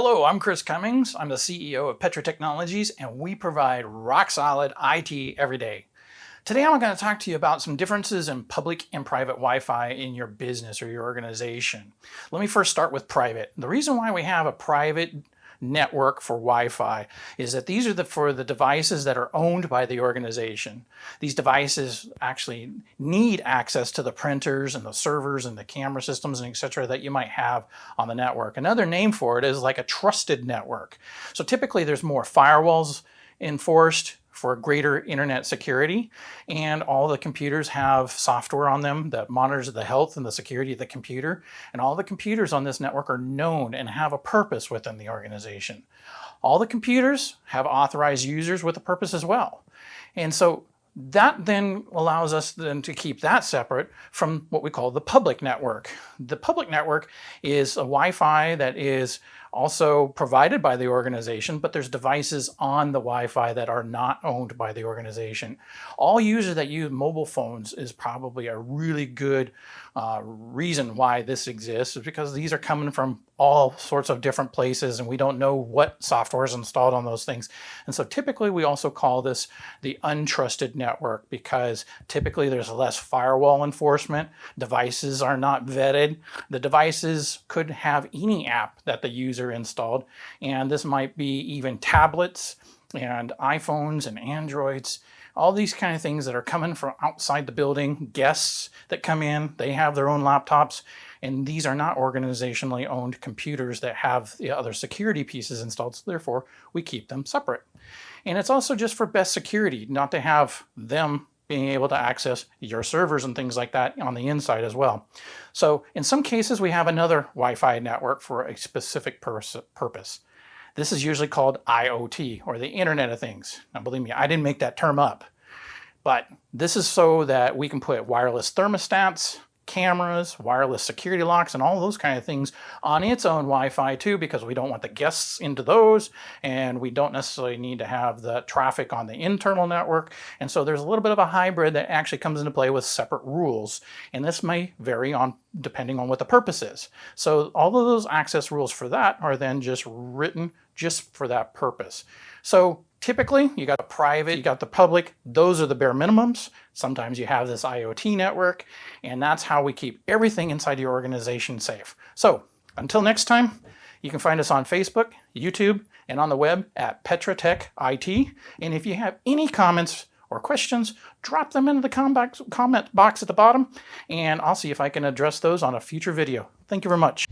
Hello, I'm Chris Cummings. I'm the CEO of Petra Technologies, and we provide rock-solid IT every day. Today I'm going to talk to you about some differences in public and private Wi-Fi in your business or your organization. Let me first start with private. The reason why we have a private network for Wi-Fi is that these are for the devices that are owned by the organization. These devices actually need access to the printers and the servers and the camera systems and etc. that you might have on the network. Another name for it is like a trusted network. So typically there's more firewalls enforced for greater internet security, and all the computers have software on them that monitors the health and the security of the computer, and all the computers on this network are known and have a purpose within the organization. All the computers have authorized users with a purpose as well. And so that then allows us then to keep that separate from what we call the public network. The public network is a Wi-Fi that is also provided by the organization, but there's devices on the Wi-Fi that are not owned by the organization. All users that use mobile phones is probably a really good reason why this exists, is because these are coming from all sorts of different places and we don't know what software is installed on those things. And so typically we also call this the untrusted network, because typically there's less firewall enforcement. Devices are not vetted. The devices could have any app that the user installed, and this might be even tablets and iPhones and Androids. All these kind of things that are coming from outside the building, guests that come in, they have their own laptops, and these are not organizationally owned computers that have the other security pieces installed, so therefore we keep them separate. And it's also just for best security, not to have them being able to access your servers and things like that on the inside as well. So in some cases we have another Wi-Fi network for a specific purpose. This is usually called IoT, or the Internet of Things. Now believe me, I didn't make that term up, but this is so that we can put wireless thermostats, cameras, wireless security locks, and all those kind of things on its own Wi-Fi too, because we don't want the guests into those, and we don't necessarily need to have the traffic on the internal network. And so there's a little bit of a hybrid that actually comes into play with separate rules, and this may vary on depending on what the purpose is. So all of those access rules for that are then just written just for that purpose. So typically, you got the private, you got the public, those are the bare minimums. Sometimes you have this IoT network, and that's how we keep everything inside your organization safe. So until next time, you can find us on Facebook, YouTube, and on the web at Petra Tech IT. And if you have any comments or questions, drop them into the comment box at the bottom, and I'll see if I can address those on a future video. Thank you very much.